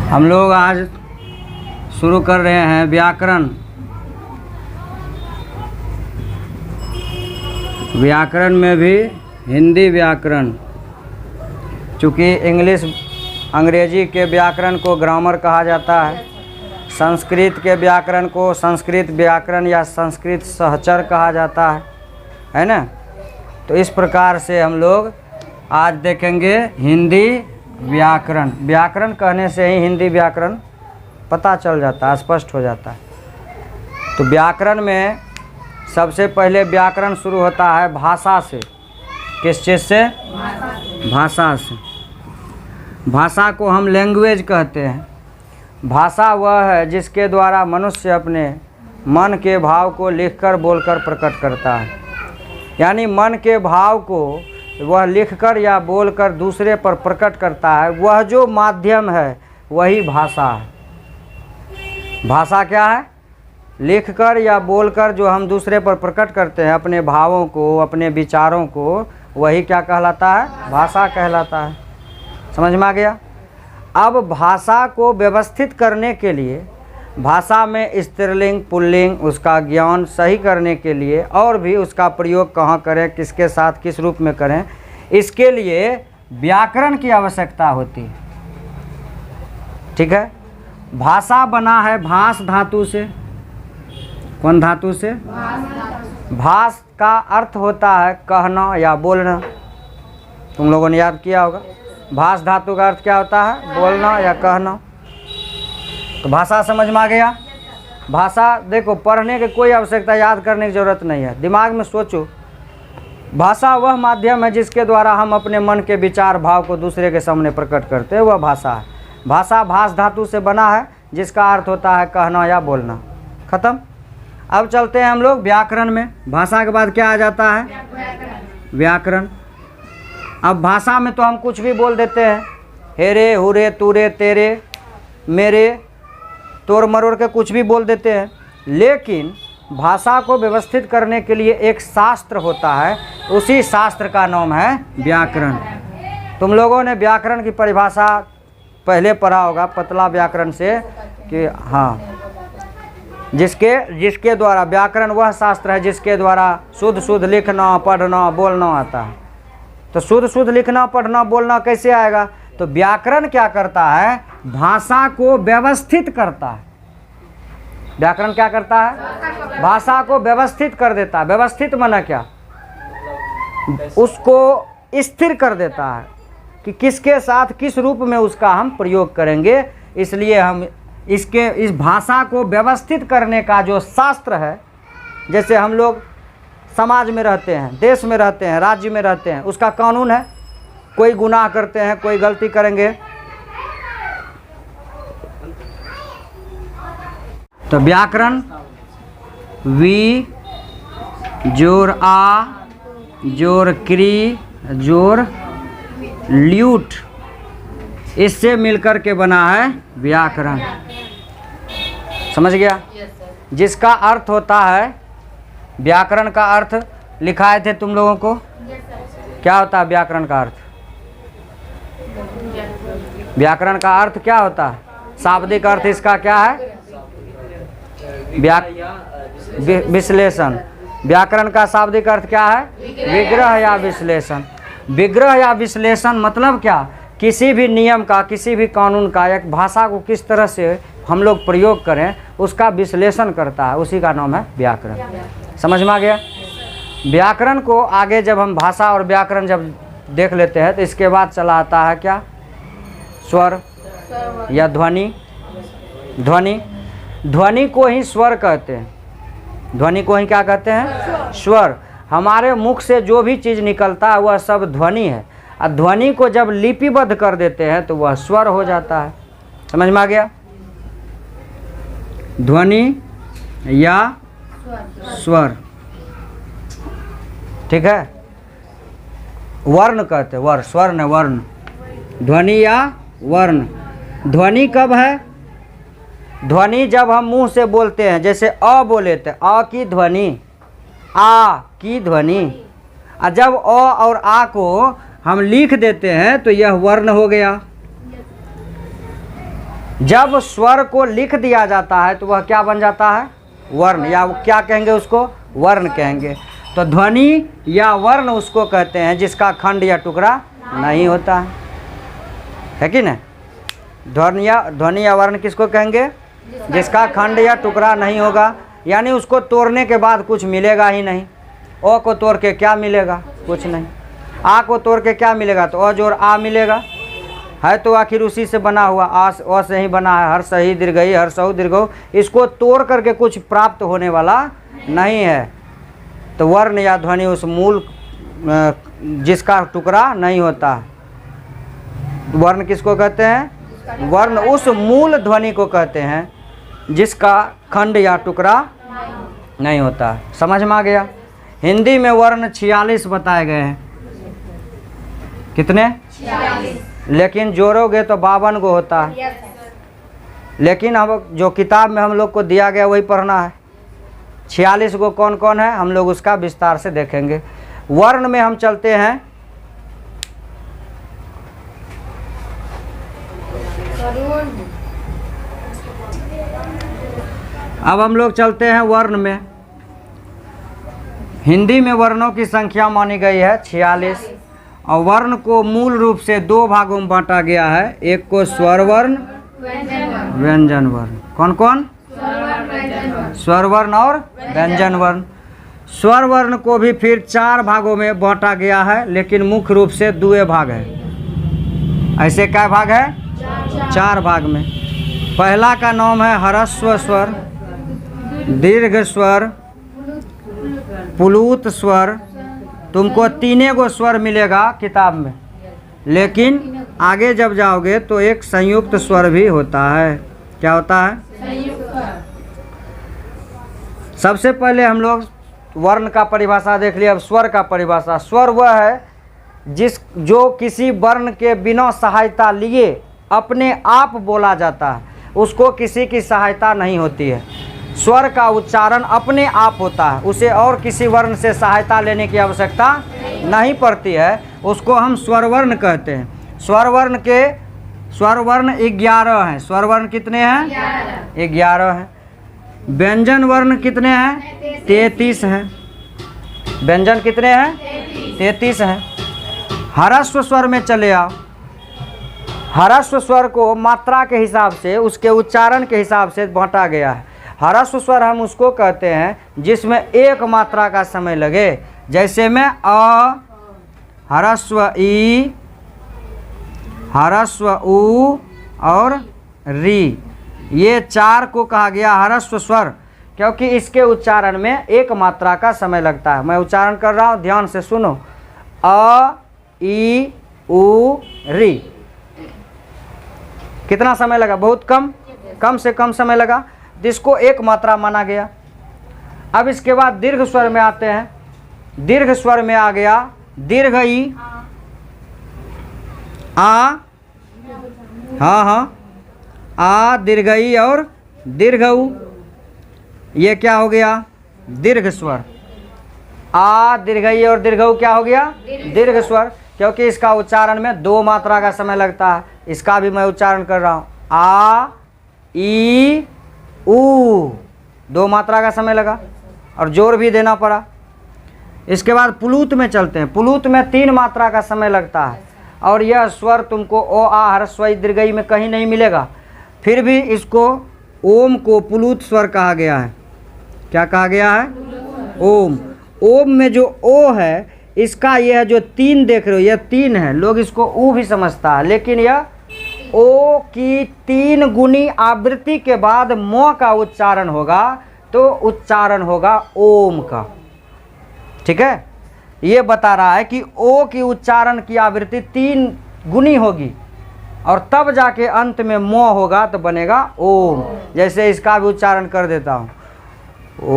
हम लोग आज शुरू कर रहे हैं व्याकरण। व्याकरण में भी हिंदी व्याकरण, चूँकि इंग्लिश अंग्रेजी के व्याकरण को ग्रामर कहा जाता है, संस्कृत के व्याकरण को संस्कृत व्याकरण या संस्कृत सहचर कहा जाता है ना। तो इस प्रकार से हम लोग आज देखेंगे हिंदी व्याकरण। व्याकरण कहने से ही हिंदी व्याकरण पता चल जाता है, स्पष्ट हो जाता है। तो व्याकरण में सबसे पहले व्याकरण शुरू होता है भाषा से। किस चीज़ से? भाषा से। भाषा को हम लैंग्वेज कहते हैं। भाषा वह है जिसके द्वारा मनुष्य अपने मन के भाव को लिखकर बोलकर प्रकट करता है। यानी मन के भाव को वह लिखकर या बोलकर दूसरे पर प्रकट करता है। वह जो माध्यम है वही भाषा है। भाषा क्या है? लिखकर या बोलकर जो हम दूसरे पर प्रकट करते हैं अपने भावों को, अपने विचारों को, वही क्या कहलाता है? भाषा कहलाता है। समझ में आ गया? अब भाषा को व्यवस्थित करने के लिए, भाषा में स्त्रीलिंग पुल्लिंग उसका ज्ञान सही करने के लिए और भी उसका प्रयोग कहाँ करें, किसके साथ किस रूप में करें, इसके लिए व्याकरण की आवश्यकता होती है। ठीक है। भाषा बना है भास धातु से। कौन धातु से? भास का अर्थ होता है कहना या बोलना। तुम लोगों ने याद किया होगा, भास धातु का अर्थ क्या होता है? बोलना या कहना। तो भाषा समझ में आ गया। भाषा देखो, पढ़ने की कोई आवश्यकता, याद करने की ज़रूरत नहीं है, दिमाग में सोचो। भाषा वह माध्यम है जिसके द्वारा हम अपने मन के विचार भाव को दूसरे के सामने प्रकट करते हैं, वह भाषा है। भाषा भास धातु से बना है जिसका अर्थ होता है कहना या बोलना। खत्म। अब चलते हैं हम लोग व्याकरण में। भाषा के बाद क्या आ जाता है? व्याकरण। अब भाषा में तो हम कुछ भी बोल देते हैं, हेरे हुरे तुरे तेरे मेरे तोड़ मरोड़ के कुछ भी बोल देते हैं। लेकिन भाषा को व्यवस्थित करने के लिए एक शास्त्र होता है, उसी शास्त्र का नाम है व्याकरण। तुम लोगों ने व्याकरण की परिभाषा पहले पढ़ा होगा पतला व्याकरण से कि हाँ, जिसके द्वारा व्याकरण वह शास्त्र है जिसके द्वारा शुद्ध शुद्ध लिखना पढ़ना बोलना आता है। तो शुद्ध शुद्ध लिखना पढ़ना बोलना कैसे आएगा? तो व्याकरण क्या करता है? भाषा को व्यवस्थित करता है। व्याकरण क्या करता है? भाषा को व्यवस्थित कर देता है। व्यवस्थित माना क्या? उसको स्थिर कर देता है कि किसके साथ किस रूप में उसका हम प्रयोग करेंगे। इसलिए हम इस भाषा को व्यवस्थित करने का जो शास्त्र है, जैसे हम लोग समाज में रहते हैं, देश में रहते हैं, राज्य में रहते हैं, उसका कानून है। कोई गुनाह करते हैं, कोई गलती करेंगे तो व्याकरण वी जोर आ जोर क्री जोर ल्यूट, इससे मिलकर के बना है व्याकरण। समझ गया? जिसका अर्थ होता है, व्याकरण का अर्थ लिखाए थे तुम लोगों को। क्या होता है व्याकरण का अर्थ? व्याकरण का अर्थ क्या होता है? शाब्दिक अर्थ इसका क्या है? विश्लेषण। व्याकरण का शाब्दिक अर्थ क्या है? विग्रह या विश्लेषण। विग्रह या विश्लेषण मतलब क्या? किसी भी नियम का, किसी भी कानून का, एक भाषा को किस तरह से हम लोग प्रयोग करें उसका विश्लेषण करता है, उसी का नाम है व्याकरण। समझ में आ गया? व्याकरण को आगे जब हम भाषा और व्याकरण जब देख लेते हैं तो इसके बाद चला आता है क्या? स्वर या ध्वनि। ध्वनि, ध्वनि को ही स्वर कहते हैं। ध्वनि को ही क्या कहते हैं? स्वर। हमारे मुख से जो भी चीज़ निकलता है वह सब ध्वनि है। और ध्वनि को जब लिपिबद्ध कर देते हैं तो वह स्वर हो जाता है। समझ में आ गया? ध्वनि या स्वर। ठीक है। वर्ण कहते हैं, वर्ण, स्वर न वर्ण। ध्वनि या वर्ण। ध्वनि कब है? ध्वनि जब हम मुंह से बोलते हैं, जैसे अ बोले थे, अ की ध्वनि, आ की ध्वनि। और जब अ और आ को हम लिख देते हैं तो यह वर्ण हो गया। जब स्वर को लिख दिया जाता है तो वह क्या बन जाता है? वर्ण, या क्या कहेंगे उसको? वर्ण कहेंगे। तो ध्वनि या वर्ण उसको कहते हैं जिसका खंड या टुकड़ा नहीं होता है कि नहीं? ध्वनि या वर्ण किसको कहेंगे? जिसका खंड या टुकड़ा नहीं होगा, यानी उसको तोड़ने के बाद कुछ मिलेगा ही नहीं। ओ को तोड़ के क्या मिलेगा? कुछ नहीं। आ को तोड़ के क्या मिलेगा? तो अ जोड़ आ मिलेगा, है तो आखिर उसी से बना हुआ, आ अ से ही बना है। हर सही दीर्घई, हर सहु दीर्घो, इसको तोड़ करके कुछ प्राप्त होने वाला नहीं है। तो वर्ण या ध्वनि उस मूल जिसका टुकड़ा नहीं होता। वर्ण किसको कहते हैं? वर्ण उस मूल ध्वनि को कहते हैं जिसका खंड या टुकड़ा नहीं होता। समझ में आ गया? हिंदी में वर्ण 46 बताए गए हैं। कितने? 46। लेकिन जोड़ोगे तो 52 गो होता है। लेकिन हम जो किताब में हम लोग को दिया गया वही पढ़ना है। 46 गो कौन कौन है हम लोग उसका विस्तार से देखेंगे। वर्ण में हम चलते हैं। अब हम लोग चलते हैं वर्ण में। हिंदी में वर्णों की संख्या मानी गई है 46 और वर्ण को मूल रूप से 2 भागों में बांटा गया है। एक को स्वर वर्ण, व्यंजन वर्ण। कौन कौन? स्वर वर्ण और व्यंजन वर्ण। स्वर वर्ण को भी फिर 4 भागों में बांटा गया है, लेकिन मुख्य रूप से 2 भाग है। ऐसे क्या भाग है? 4 भाग में। पहला का नाम है ह्रस्व स्वर, दीर्घ स्वर, पुलुत स्वर। तुमको 3 गो स्वर मिलेगा किताब में, लेकिन आगे जब जाओगे तो एक संयुक्त स्वर भी होता है। क्या होता है? सबसे पहले हम लोग वर्ण का परिभाषा देख लिया। अब स्वर का परिभाषा। स्वर वह है जो किसी वर्ण के बिना सहायता लिए अपने आप बोला जाता है, उसको किसी की सहायता नहीं होती है। स्वर का उच्चारण अपने आप होता है, उसे और किसी वर्ण से सहायता लेने की आवश्यकता नहीं पड़ती है, उसको हम स्वर वर्ण कहते हैं। स्वर वर्ण 11 हैं। स्वर वर्ण कितने हैं? 11 हैं। व्यंजन वर्ण कितने हैं? 33 हैं। व्यंजन कितने हैं? 33 हैं। ह्रस्व स्वर में चले आओ। ह्रस्व स्वर को मात्रा के हिसाब से, उसके उच्चारण के हिसाब से बांटा गया है। ह्रस्व स्वर हम उसको कहते हैं जिसमें एक मात्रा का समय लगे। जैसे में अ, ह्रस्व ई, ह्रस्व उ और री, ये 4 को कहा गया ह्रस्व स्वर, क्योंकि इसके उच्चारण में एक मात्रा का समय लगता है। मैं उच्चारण कर रहा हूँ, ध्यान से सुनो। अ, ई, उ, री। कितना समय लगा? बहुत कम से कम समय लगा, जिसको एक मात्रा माना गया। अब इसके बाद दीर्घ स्वर में आते हैं। दीर्घ स्वर में आ गया दीर्घ ई, आ, हाँ, आ, दीर्घ ई और दीर्घ उ। ये क्या हो गया? दीर्घ स्वर। आ, दीर्घ ई और दीर्घ उ क्या हो गया? दीर्घ स्वर, क्योंकि इसका उच्चारण में 2 मात्रा का समय लगता है। इसका भी मैं उच्चारण कर रहा हूँ। आ, ई, ऊ, 2 मात्रा का समय लगा और जोर भी देना पड़ा। इसके बाद पुलुत में चलते हैं। पुलुत में 3 मात्रा का समय लगता है और यह स्वर तुमको ओ, आ, ह्रस्व ई, दीर्घ ई में कहीं नहीं मिलेगा। फिर भी इसको ओम को पुलुत स्वर कहा गया है। क्या कहा गया है? ओम। ओम में जो ओ है, इसका यह जो 3 देख रहे हो, यह 3 है। लोग इसको ऊ भी समझता है, लेकिन यह ओ की 3 गुनी आवृत्ति के बाद म का उच्चारण होगा तो उच्चारण होगा ओम का। ठीक है? ये बता रहा है कि ओ की उच्चारण की आवृत्ति 3 गुनी होगी और तब जाके अंत में म होगा तो बनेगा ओम। जैसे इसका भी उच्चारण कर देता हूँ। ओम।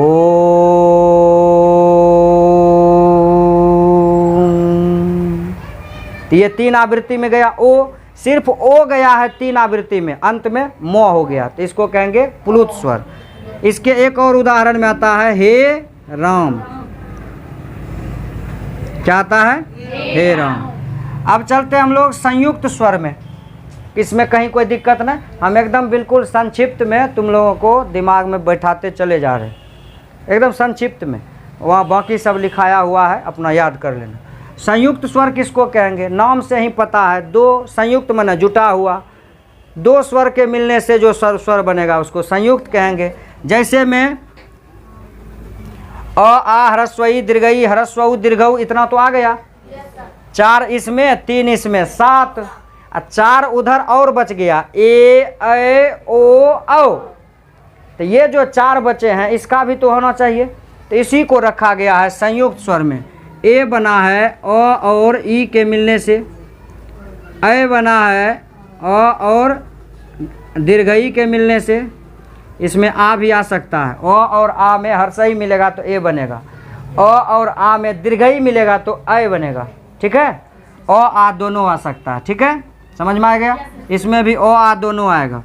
तो ये 3 आवृत्ति में गया ओ, सिर्फ ओ गया है 3 आवृत्ति में, अंत में म हो गया, तो इसको कहेंगे पुलुत स्वर। इसके एक और उदाहरण में आता है हे राम। क्या आता है? हे राम। अब चलते हैं हम लोग संयुक्त स्वर में। इसमें कहीं कोई दिक्कत नहीं, हम एकदम बिल्कुल संक्षिप्त में तुम लोगों को दिमाग में बैठाते चले जा रहे हैं, एकदम संक्षिप्त में। वहाँ बाकी सब लिखाया हुआ है, अपना याद कर लेना। संयुक्त स्वर किसको कहेंगे? नाम से ही पता है, दो संयुक्त माने जुटा हुआ, दो स्वर के मिलने से जो स्वर बनेगा उसको संयुक्त कहेंगे। जैसे में अ आ ह्रस्व ई दीर्घ ई ह्रस्व उ दीर्घ उ, इतना तो आ गया। 4 इसमें 3 इसमें 7, 4 उधर और बच गया ए ओ औ। तो ये जो 4 बचे हैं इसका भी तो होना चाहिए, तो इसी को रखा गया है संयुक्त स्वर में। ए बना है अ और ई के मिलने से, ए बना है अ और दीर्घ ई के मिलने से, इसमें आ भी आ सकता है। अ और आ में हर्षई मिलेगा तो ए बनेगा, अ और आ में दीर्घई मिलेगा तो ऐ बनेगा, ठीक है। अ आ दोनों आ सकता है, ठीक है, समझ में आ गया। इसमें भी अ आ दोनों आएगा।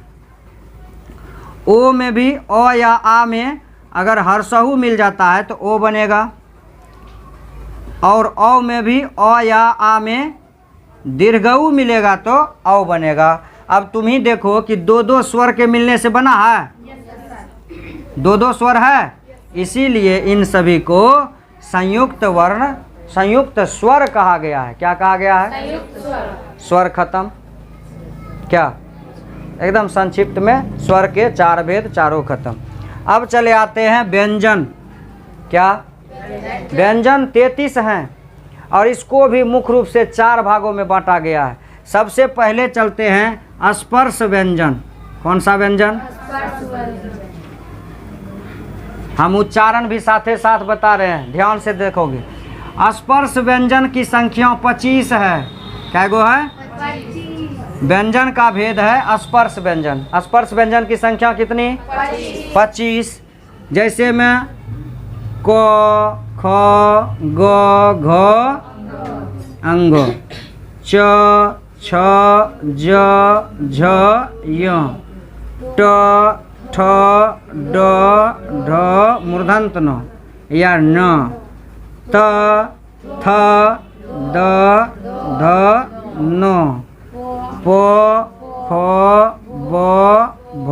ओ में भी अ या आ में अगर हर्षहु मिल जाता है तो ओ बनेगा, और औ में भी अ या आ में दीर्घऊ मिलेगा तो औ बनेगा। अब तुम ही देखो कि दो दो स्वर के मिलने से बना है, दो दो स्वर है, इसीलिए इन सभी को संयुक्त वर्ण संयुक्त स्वर कहा गया है। क्या कहा गया है? संयुक्त स्वर। स्वर खत्म, क्या एकदम संक्षिप्त में स्वर के 4 भेद, चारों खत्म। अब चले आते हैं व्यंजन। क्या व्यंजन 33 हैं और इसको भी मुख्य रूप से 4 भागों में बांटा गया है। सबसे पहले चलते हैं स्पर्श व्यंजन। कौन सा व्यंजन? हम उच्चारण भी साथे साथ बता रहे हैं, ध्यान से देखोगे। स्पर्श व्यंजन की संख्या 25 है। क्या गो है? 25। व्यंजन का भेद है स्पर्श व्यंजन। स्पर्श व्यंजन की संख्या कितनी? 25। जैसे में क ख ग घ अंग, च छ ज झ य, ट ठ ड ढ मूर्धन्त न या न, त थ द ध न, प फ ब भ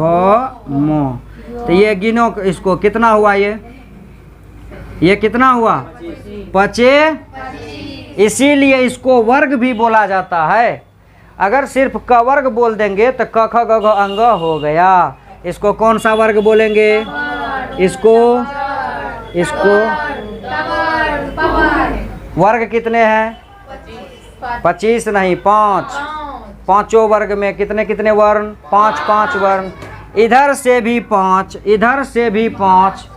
म। तो ये गिनो इसको, कितना हुआ ये कितना हुआ? 25। इसीलिए इसको वर्ग भी बोला जाता है। अगर सिर्फ क वर्ग बोल देंगे तो क ख ग घ अंग हो गया। इसको कौन सा वर्ग बोलेंगे? इसको वर्ग कितने हैं? 25 नहीं, 5। पांचों वर्ग में कितने कितने वर्ण? 5 5 वर्ण। इधर से भी 5, इधर से भी 5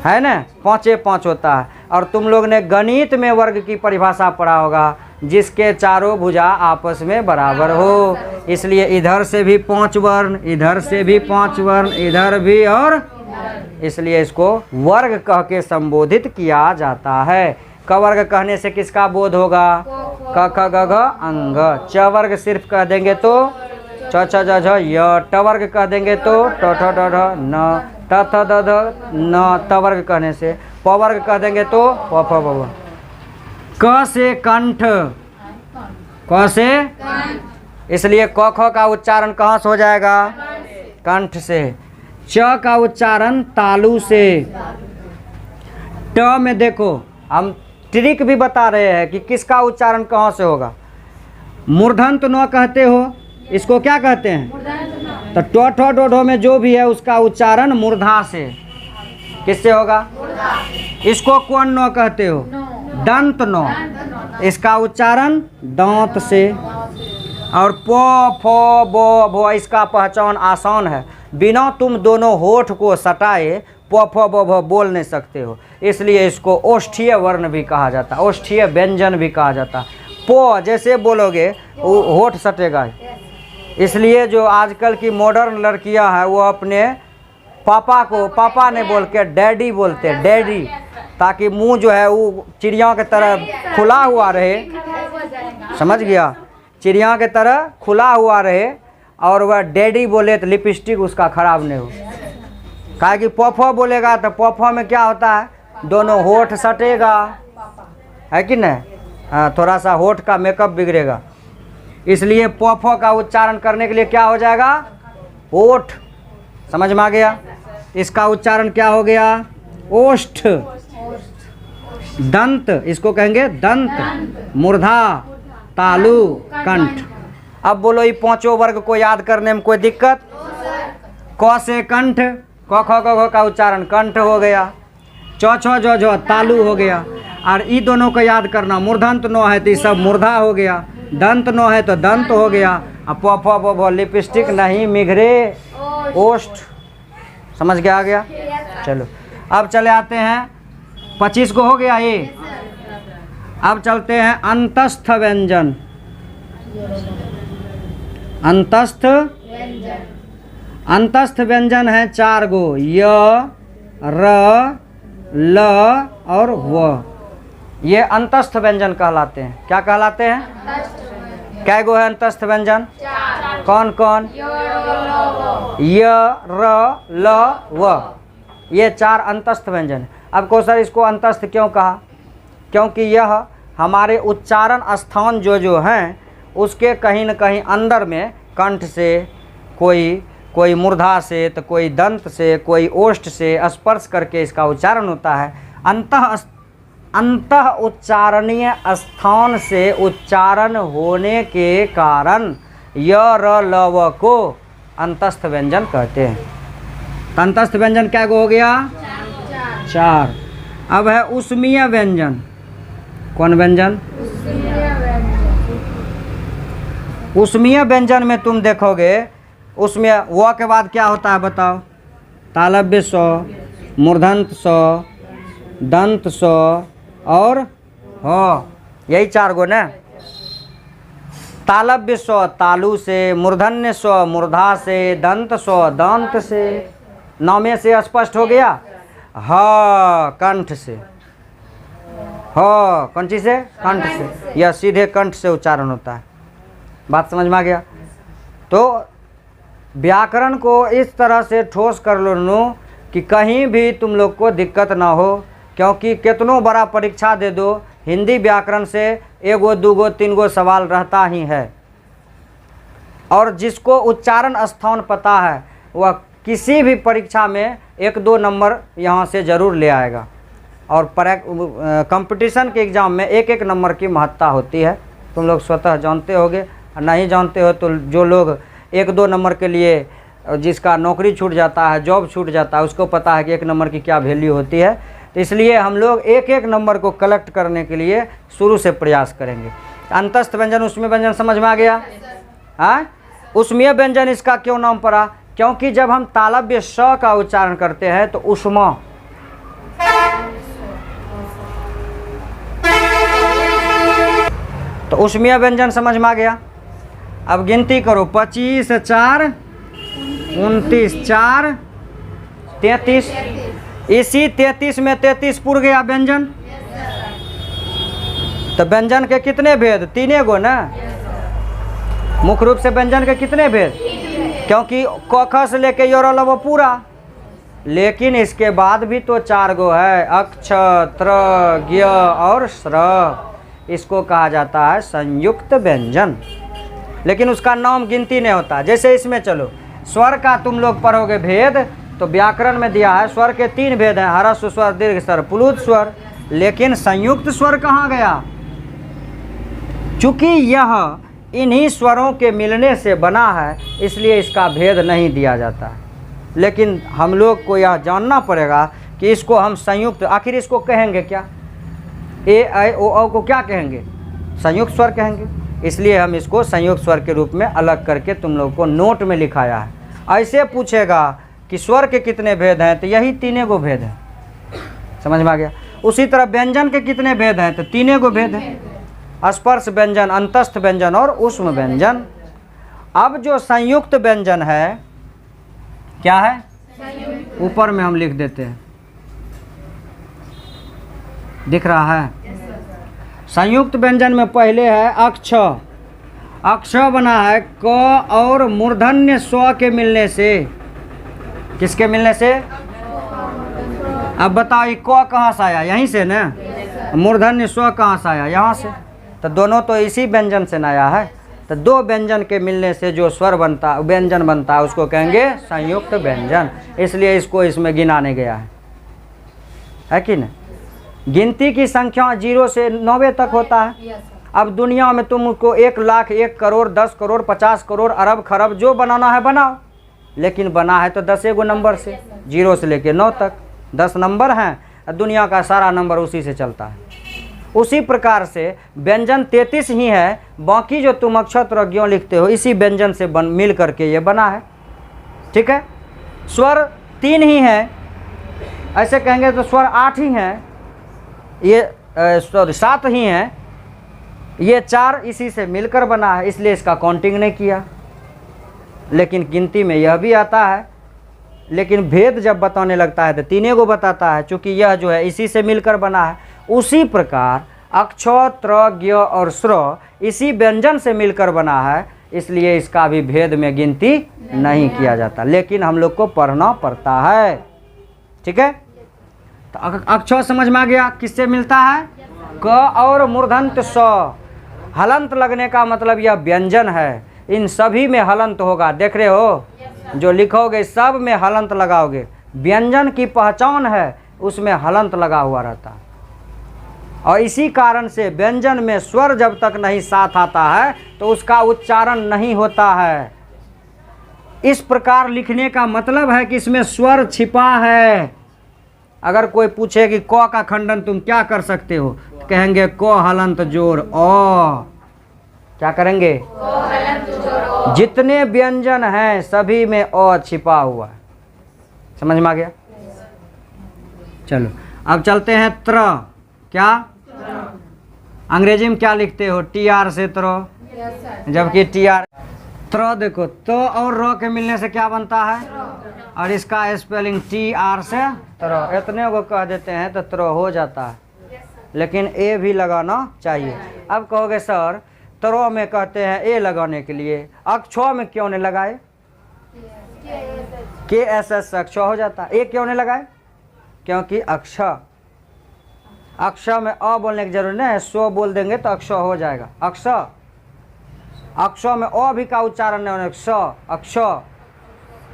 है ना, 5 5 होता है। और तुम लोग ने गणित में वर्ग की परिभाषा पढ़ा होगा, जिसके चारों भुजा आपस में बराबर हो। इसलिए इधर से भी 5 वर्ण, इधर से भी 5 वर्ण, इधर भी, और इसलिए इसको वर्ग कह के संबोधित किया जाता है। क वर्ग कहने से किसका बोध होगा? क ख ग घ अंग। च वर्ग सिर्फ कह देंगे तो च छ ज झ य। ट वर्ग कह देंगे तो ट ठ ड ढ न, त थ द ध न। त वर्ग कहने से। प वर्ग कह देंगे तो प फ ब भ। क से कंठ, क से, इसलिए क ख का उच्चारण कहाँ से हो जाएगा? कंठ से। च का उच्चारण तालु से। ट में देखो हम ट्रिक भी बता रहे हैं कि किसका उच्चारण कहाँ से होगा। मूर्धन्त न कहते हो, इसको क्या कहते हैं? तो ट ठ डो ढो में जो भी है उसका उच्चारण मूर्धा से। किससे होगा? इसको कौन न कहते हो? दंत न। इसका उच्चारण दांत से। और प फ ब भ इसका पहचान आसान है, बिना तुम दोनों होठ को सटाए प फ ब भ बोल नहीं सकते हो। इसलिए इसको ओष्ठीय वर्ण भी कहा जाता है, ओष्ठीय व्यंजन भी कहा जाता है। प जैसे बोलोगे वो होठ सटेगा। इसलिए जो आजकल की मॉडर्न लड़कियां हैं वो अपने पापा को पापा ने बोल के डैडी बोलते हैं, डैडी, ताकि मुंह जो है वो चिड़िया के तरह खुला हुआ रहे। समझ गया? चिड़िया के तरह खुला हुआ रहे और वह डैडी बोले तो लिपस्टिक उसका खराब नहीं हो। कहा कि पफ बोलेगा तो पफ में क्या होता है? दोनों होठ सटेगा, है कि नहीं? हाँ, थोड़ा सा होठ का मेकअप बिगड़ेगा। इसलिए प फ का उच्चारण करने के लिए क्या हो जाएगा? ओठ। समझ में आ गया? इसका उच्चारण क्या हो गया? ओष्ठ। दंत, इसको कहेंगे दंत। मूर्धा, तालु, कंठ। अब बोलो ये पांचों वर्ग को याद करने में कोई दिक्कत? क से कंठ, क ख ग घ का उच्चारण कंठ हो गया। च छ ज झ तालु हो गया। और ई दोनों को याद करना, मूर्धंत नो है तो ये सब मूर्धा हो गया, दंत नो है तो दंत हो गया। अब प फ ब भ लिपस्टिक नहीं मिघरे ओष्ठ। समझ के आ गया? चलो अब चले आते हैं, 25 को हो गया ये। अब चलते हैं अंतस्थ व्यंजन। अंतस्थ, अंतस्थ व्यंजन है 4 गो, य, र, ल और व। ये अंतस्थ व्यंजन कहलाते हैं। क्या कहलाते हैं? कै गो है अंतस्थ व्यंजन? कौन कौन? य, र, ल, व। ये 4 अंतस्थ व्यंजन। अब को सर इसको अंतस्थ क्यों कहा? क्योंकि यह हमारे उच्चारण स्थान जो हैं उसके कहीं न कहीं अंदर में कंठ से, कोई मूर्धा से, तो कोई दंत से, कोई ओष्ठ से स्पर्श करके इसका उच्चारण होता है। अंतः उच्चारणीय स्थान से उच्चारण होने के कारण य, र, ल, व को अंतस्थ व्यंजन कहते हैं। अंतस्थ व्यंजन क्या हो गया? 4। अब है उष्मीय व्यंजन। कौन व्यंजन? उष्मीय व्यंजन में तुम देखोगे, उसमें व के बाद क्या होता है बताओ? तालव्य स, मूर्धन्त स, दंत स और ह। यही 4 गो ना। तालव्य स तालु से, मूर्धन्य स मूर्धा से, दंत स दांत से। नामे से स्पष्ट हो गया। ह कंठ से, ह कंठी से, कंठ से, यह सीधे कंठ से उच्चारण होता है। बात समझ में आ गया? तो व्याकरण को इस तरह से ठोस कर लो कि कहीं भी तुम लोग को दिक्कत ना हो, क्योंकि कितनों बड़ा परीक्षा दे दो, हिंदी व्याकरण से 1 गो 2 गो 3 गो सवाल रहता ही है। और जिसको उच्चारण स्थान पता है वह किसी भी परीक्षा में 1-2 नंबर यहाँ से ज़रूर ले आएगा। और कंपटीशन के एग्ज़ाम में 1-1 नंबर की महत्ता होती है। तुम लोग स्वतः जानते होगे, नहीं जानते हो तो जो लोग 1-2 नंबर के लिए, जिसका नौकरी छूट जाता है, जॉब छूट जाता है, उसको पता है कि 1 नंबर की क्या वैल्यू होती है। तो इसलिए हम लोग 1-1 नंबर को कलेक्ट करने के लिए शुरू से प्रयास करेंगे। अंतस्थ व्यंजन, उष्मीय व्यंजन समझ में आ गया? हाँ, उष्मीय व्यंजन इसका क्यों नाम पड़ा? क्योंकि जब हम तालव्य स का उच्चारण करते हैं तो उष्मा, तो उष्मीय व्यंजन समझ में आ गया। अब गिनती करो, 25 4 29 4 33। इसी 33 में 33 पुर गया व्यंजन। तो व्यंजन के कितने भेद? 3 गो ना। मुख्य रूप से व्यंजन के कितने भेद? क्योंकि क ख से लेके य र ल व पूरा, लेकिन इसके बाद भी तो 4 गो है, अक्ष, त्र, ज्ञ और स्र। इसको कहा जाता है संयुक्त व्यंजन, लेकिन उसका नाम गिनती नहीं होता। जैसे इसमें चलो, स्वर का तुम लोग पढ़ोगे भेद, तो व्याकरण में दिया है स्वर के 3 भेद हैं, ह्रस्व स्वर, दीर्घ स्वर, प्लुत स्वर। लेकिन संयुक्त स्वर कहाँ गया? चूंकि यह इन्हीं स्वरों के मिलने से बना है, इसलिए इसका भेद नहीं दिया जाता है। लेकिन हम लोग को यह जानना पड़ेगा कि इसको हम संयुक्त, आखिर इसको कहेंगे क्या? ए, ऐ, ओ, औ को क्या कहेंगे? संयुक्त स्वर कहेंगे। इसलिए हम इसको संयुक्त स्वर के रूप में अलग करके तुम लोग को नोट में लिखाया है। ऐसे पूछेगा कि स्वर के कितने भेद हैं, तो यही 3 गो भेद हैं। समझ में आ गया? उसी तरह व्यंजन के कितने भेद हैं? तो 3 गो भेद हैं, स्पर्श व्यंजन, अंतस्थ व्यंजन और ऊष्म व्यंजन। अब जो संयुक्त व्यंजन है, क्या है? ऊपर में हम लिख देते हैं, दिख रहा है? संयुक्त व्यंजन में पहले है अक्ष। अक्ष बना है क और मूर्धन्य स्व के मिलने से। किसके मिलने से? अब बताओ ये क कहाँ से आया? यहीं से ना। मूर्धन्य स्व कहाँ से आया? यहाँ से। तो दोनों तो इसी व्यंजन से आया है। तो दो व्यंजन के मिलने से जो स्वर बनता व्यंजन बनता है उसको कहेंगे संयुक्त व्यंजन, इसलिए इसको इसमें गिनाने गया है कि नहीं। गिनती की संख्या 0 से 90 तक होता है। अब दुनिया में तुमको 1 लाख, 1 करोड़, 10 करोड़, 50 करोड़, अरब खरब जो बनाना है बनाओ, लेकिन बना है तो 10 गो नंबर से, 0 से लेके 9 तक 10 नंबर हैं। दुनिया का सारा नंबर उसी से चलता है। उसी प्रकार से व्यंजन 33 ही है, बाकी जो तुम अक्षर ज्ञ लिखते हो इसी व्यंजन से मिल करके ये बना है। ठीक है। स्वर 3 ही है, ऐसे कहेंगे तो स्वर 8 ही हैं, ये 7 ही हैं, ये 4 इसी से मिलकर बना है, इसलिए इसका काउंटिंग नहीं किया। लेकिन गिनती में यह भी आता है, लेकिन भेद जब बताने लगता है तो 3 गो बताता है, चूँकि यह जो है इसी से मिलकर बना है। उसी प्रकार अक्षर, त्र, ज्ञ और स्र इसी व्यंजन से मिलकर बना है, इसलिए इसका भी भेद में गिनती नहीं किया जाता, लेकिन हम लोग को पढ़ना पड़ता है। ठीक है। तो अक्षर समझ में आ गया किससे मिलता है? क और मूर्धन्त स। हलंत लगने का मतलब यह व्यंजन है, इन सभी में हलंत होगा। देख रहे हो, जो लिखोगे सब में हलंत लगाओगे। व्यंजन की पहचान है, उसमें हलंत लगा हुआ रहता है। और इसी कारण से व्यंजन में स्वर जब तक नहीं साथ आता है तो उसका उच्चारण नहीं होता है। इस प्रकार लिखने का मतलब है कि इसमें स्वर छिपा है। अगर कोई पूछे कि क का खंडन तुम क्या कर सकते हो, तो कहेंगे क हलंत जोड़ अ। क्या करेंगे? जितने व्यंजन हैं सभी में अ छिपा हुआ है। समझ में आ गया? चलो अब चलते हैं त्र। क्या अंग्रेजी में क्या लिखते हो? TR से त्र, जबकि TR त्र देखो तो और र के मिलने से क्या बनता है? और इसका स्पेलिंग TR से त्र। इतने को कह देते हैं तो त्र हो जाता है, लेकिन ए भी लगाना चाहिए। अब कहोगे सर त्र में कहते हैं ए लगाने के लिए, अक्षर में क्यों नहीं लगाए? KSS अक्षर हो जाता है। ए क्यों नहीं लगाए? क्योंकि अक्षर में अ बोलने की जरूरत नहीं है, सो बोल देंगे तो अक्षर हो जाएगा। अक्षर में अ भी का उच्चारण नहीं होने, स अक्षर।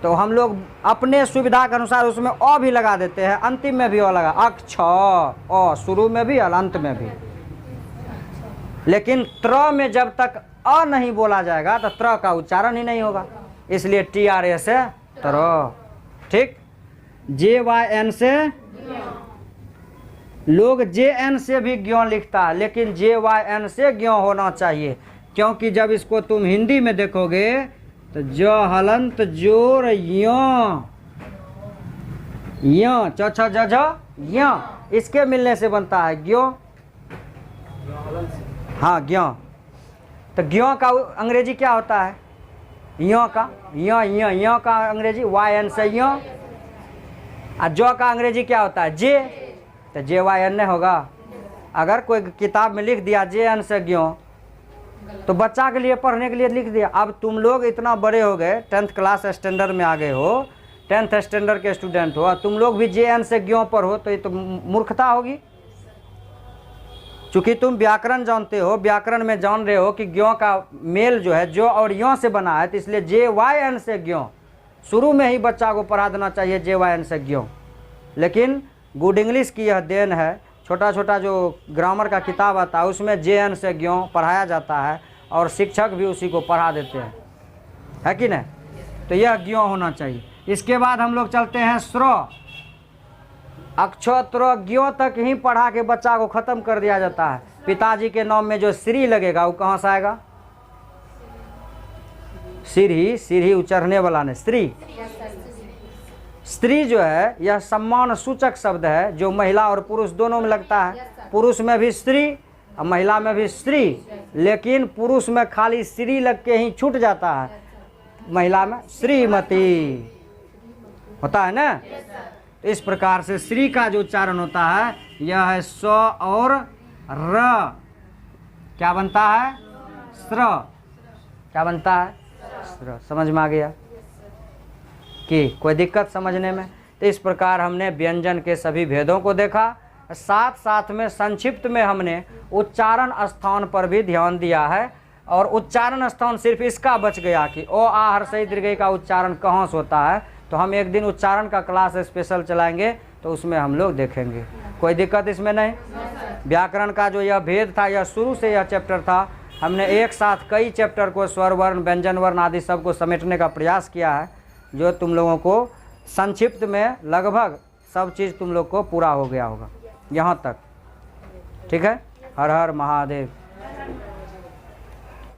तो हम लोग अपने सुविधा के अनुसार उसमें अ भी लगा देते हैं, अंतिम में भी अ लगा, अक्षर अ, शुरू में भी और अंत में भी। लेकिन त्र में जब तक अ नहीं बोला जाएगा तो त्र का उच्चारण ही नहीं होगा, इसलिए TRA से त्र। ठीक। JYN से, लोग JN से भी ज्ञ लिखता है, लेकिन JYN से ज्ञ होना चाहिए, क्योंकि जब इसको तुम हिंदी में देखोगे तो ज हलंत जोर य च छ ज झ य, इसके मिलने से बनता है ज्ञ। हाँ ज्ञ। तो ज्ञ का अंग्रेजी क्या होता है? य का य का अंग्रेजी YN से य। और ज का अंग्रेजी क्या होता है? जे। तो JYN नहीं होगा। अगर कोई किताब में लिख दिया JN से ज्ञ, तो बच्चा के लिए पढ़ने के लिए लिख दिया। अब तुम लोग इतना बड़े हो गए, 10th क्लास स्टैंडर्ड में आ गए हो, 10th स्टैंडर्ड के स्टूडेंट हो, तुम लोग भी JN से ज्ञ पढ़ो, तो ये तो मूर्खता होगी। चूँकि तुम व्याकरण जानते हो, व्याकरण में जान रहे हो कि ज्ञ का मेल जो है जो और य से बना है, तो इसलिए JYN से ज्ञ शुरू में ही बच्चा को पढ़ा देना चाहिए, JYN से ज्ञ। लेकिन गुड इंग्लिश की यह देन है, छोटा छोटा जो ग्रामर का किताब आता है उसमें JN से ज्ञ पढ़ाया जाता है, और शिक्षक भी उसी को पढ़ा देते हैं, है कि नहीं? तो यह ज्ञ होना चाहिए। इसके बाद हम लोग चलते हैं स्र। अक्षर त्र ज्ञ तक ही पढ़ा के बच्चा को खत्म कर दिया जाता है। पिताजी के नाम में जो श्री लगेगा वो कहाँ से आएगा? सीढ़ी उचरने वाला ने स्त्री। स्त्री जो है यह सम्मान सूचक शब्द है, जो महिला और पुरुष दोनों में लगता है। पुरुष में भी स्त्री और महिला में भी स्त्री, लेकिन पुरुष में खाली स्त्री लग के ही छूट जाता है, महिला में श्रीमती होता है ना। तो इस प्रकार से श्री का जो उच्चारण होता है यह है स और र। क्या बनता है? स्र। क्या बनता है? स्र। समझ में आ गया कि कोई दिक्कत समझने में? तो इस प्रकार हमने व्यंजन के सभी भेदों को देखा, साथ साथ में संक्षिप्त में हमने उच्चारण स्थान पर भी ध्यान दिया है। और उच्चारण स्थान सिर्फ इसका बच गया कि ओ आ हर्षई दीर्घई का उच्चारण कहाँ से होता है। तो हम एक दिन उच्चारण का क्लास स्पेशल चलाएंगे, तो उसमें हम लोग देखेंगे। कोई दिक्कत इसमें नहीं। व्याकरण का जो यह भेद था, यह शुरू से यह चैप्टर था, हमने एक साथ कई चैप्टर को स्वर वर्ण व्यंजन वर्ण आदि सबको समेटने का प्रयास किया है, जो तुम लोगों को संक्षिप्त में लगभग सब चीज़ तुम लोग को पूरा हो गया होगा यहाँ तक। ठीक है। हर हर महादेव।